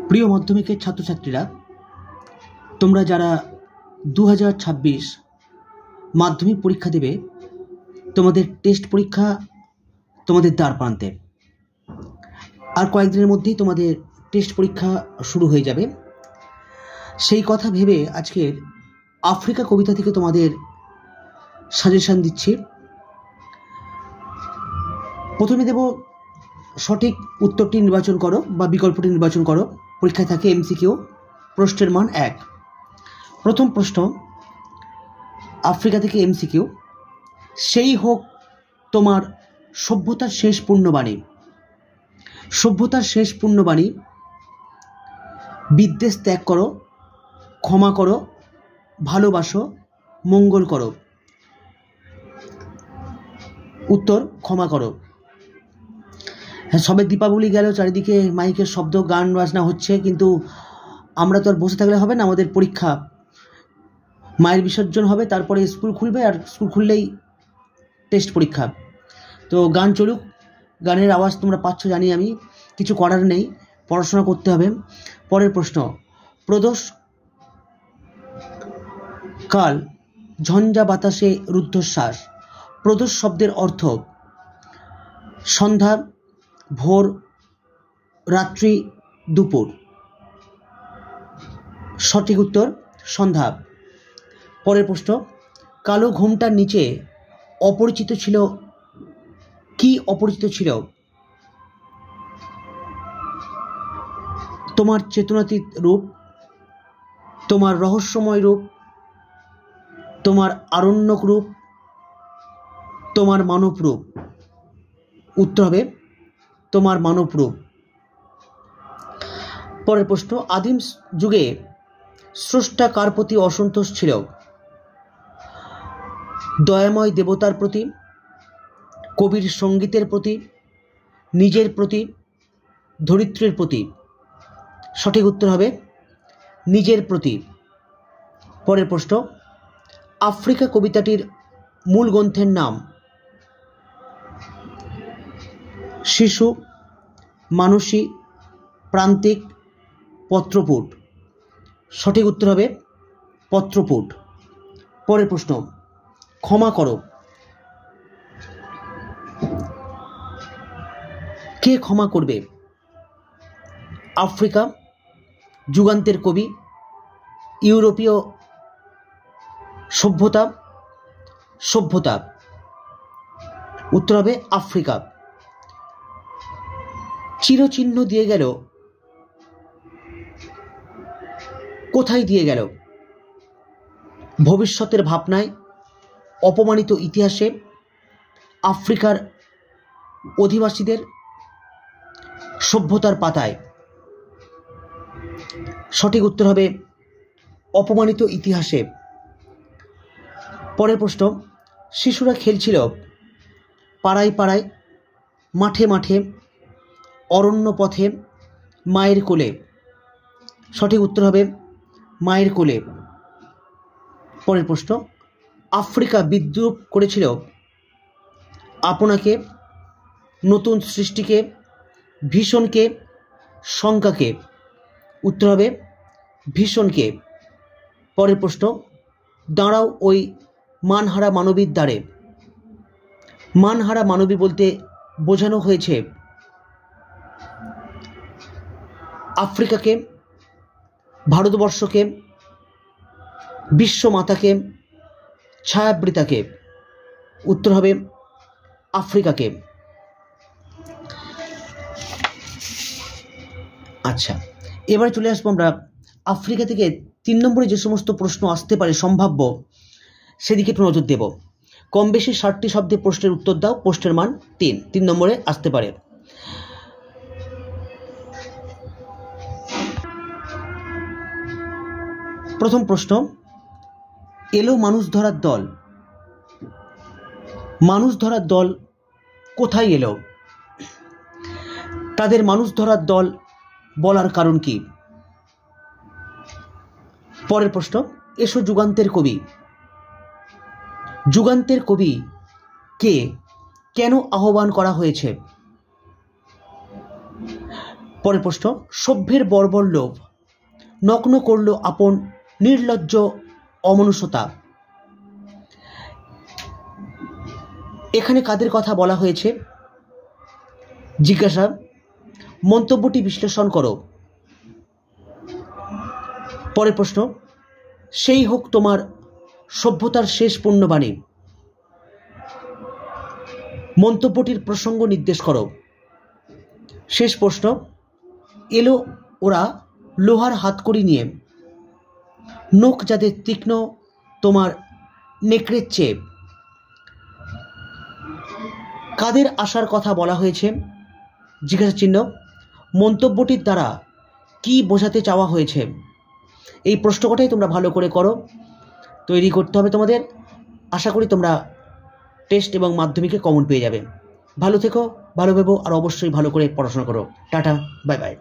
প্রিয় মাধ্যমিকের ছাত্রছাত্রীরা, তোমরা যারা 2026 মাধ্যমিক পরীক্ষা দেবে, তোমাদের টেস্ট পরীক্ষা তোমাদের দ্বার প্রান্তে। আর কয়েকদিনের মধ্যেই তোমাদের টেস্ট পরীক্ষা শুরু হয়ে যাবে। সেই কথা ভেবে আজকের আফ্রিকা কবিতা থেকে তোমাদের সাজেশন দিচ্ছি। প্রথমে দেব, সঠিক উত্তরটি নির্বাচন করো বা বিকল্পটি নির্বাচন করো। পরীক্ষায় থাকে এমসিকিউ, প্রশ্নের মান 1। প্রথম প্রশ্ন আফ্রিকা থেকে এমসিকিউ, সেই হোক তোমার সভ্যতার শেষ পূর্ণবাণী। সভ্যতার শেষ পূর্ণবাণী, বিদ্বেষ ত্যাগ করো, ক্ষমা করো, ভালোবাসো, মঙ্গল করো। উত্তর ক্ষমা করো। হ্যাঁ, সবে দীপাবলি গেল, চারিদিকে মাইকের শব্দ, গান বাজনা হচ্ছে, কিন্তু আমরা তো আর বসে থাকলে হবে না। আমাদের পরীক্ষা, মায়ের বিসর্জন হবে, তারপরে স্কুল খুলবে, আর স্কুল খুললেই টেস্ট পরীক্ষা। তো গান চলুক, গানের আওয়াজ তোমরা পাচ্ছ জানি আমি, কিছু করার নেই, পড়াশোনা করতে হবে। পরের প্রশ্ন, প্রদোষ কাল ঝঞ্ঝা বাতাসে রুদ্ধশ্বাস। প্রদোষ শব্দের অর্থ সন্ধ্যা, ভোর, রাত্রি, দুপুর। সঠিক উত্তর সন্ধ্যা। পরের প্রশ্ন, কালো ঘোমটার নিচে অপরিচিত ছিল, কি অপরিচিত ছিল? তোমার চেতনাতীত রূপ, তোমার রহস্যময় রূপ, তোমার আরণ্যক রূপ, তোমার মানব রূপ। উত্তর হবে তোমার মানব রূপ। পরের প্রশ্ন, আদিম যুগে স্রষ্টা কার প্রতি অসন্তোষ ছিল? দয়াময় দেবতার প্রতি, কবির সঙ্গীতের প্রতি, নিজের প্রতি, ধরিত্রীর প্রতি। সঠিক উত্তর হবে নিজের প্রতি। পরের প্রশ্ন, আফ্রিকা কবিতাটির মূল গ্রন্থের নাম? শিশু, মানসী, প্রান্তিক, পত্রপুট। সঠিক উত্তর হবে পত্রপুট। পরের প্রশ্ন, ক্ষমা করো, কে ক্ষমা করবে? আফ্রিকা, যুগান্তের কবি, ইউরোপীয় সভ্যতা, সভ্যতা। উত্তর হবে আফ্রিকা। চিরচিহ্ন দিয়ে গেল, কোথায় দিয়ে গেল? ভবিষ্যতের ভাবনায়, অপমানিত ইতিহাসে, আফ্রিকার অধিবাসীদের, সভ্যতার পাতায়। সঠিক উত্তর হবে অপমানিত ইতিহাসে। পরের প্রশ্ন, শিশুরা খেলছিল পাড়ায় পাড়ায়, মাঠে মাঠে, অরণ্য পথে, মায়ের কোলে। সঠিক উত্তর হবে মায়ের কোলে। পরের প্রশ্ন, আফ্রিকা বিদ্রুপ করেছিল আপনাকে, নতুন সৃষ্টিকে, ভীষণকে, শঙ্কাকে। উত্তর হবে ভীষণকে। পরের প্রশ্ন, দাঁড়াও ওই মানহারা মানবীর দ্বারে। মানহারা মানবী বলতে বোঝানো হয়েছে আফ্রিকাকে, ভারতবর্ষকে, বিশ্বমাতাকে, ছায়াবৃতাকে। উত্তর হবে আফ্রিকাকে। আচ্ছা, এবারে চলে আসবো আমরা আফ্রিকা থেকে 3 নম্বরে যে সমস্ত প্রশ্ন আসতে পারে সম্ভাব্য, সেদিকে একটু নজর দেব। কম বেশি 60টি শব্দে প্রশ্নের উত্তর দাও, প্রশ্নের মান 3 নম্বরে আসতে পারে। প্রথম প্রশ্ন, এলো মানুষ ধরার দল। মানুষ ধরার দল কোথায় এলো? তাদের মানুষ ধরার দল বলার কারণ কি? পরের প্রশ্ন, এসো যুগান্তের কবি। যুগান্তের কবি কে, কেন আহ্বান করা হয়েছে? পরের প্রশ্ন, সভ্যের বর্বর লোভ নগ্ন করল আপন নির্লজ্জ অমনুষ্যতা। এখানে কাদের কথা বলা হয়েছে? জিজ্ঞাসা, মন্তব্যটি বিশ্লেষণ করো। পরের প্রশ্ন, সেই হোক তোমার সভ্যতার শেষ পুণ্যবাণী। মন্তব্যটির প্রসঙ্গ নির্দেশ করো। শেষ প্রশ্ন, এলো ওরা লোহার হাতকড়ি নিয়ে, নখ যাদের তীক্ষ্ণ তোমার নেকড়ের চেয়ে। কাদের আসার কথা বলা হয়েছে? জিজ্ঞাসা চিহ্ন। মন্তব্যটির দ্বারা কি বোঝাতে চাওয়া হয়েছে? এই প্রশ্ন কটাই তোমরা ভালো করে করো, তৈরি করতে হবে তোমাদের। আশা করি তোমরা টেস্ট এবং মাধ্যমিকে কমন পেয়ে যাবে। ভালো থেকো, ভালো ভেবো, আর অবশ্যই ভালো করে পড়াশোনা করো। Tata, bye bye.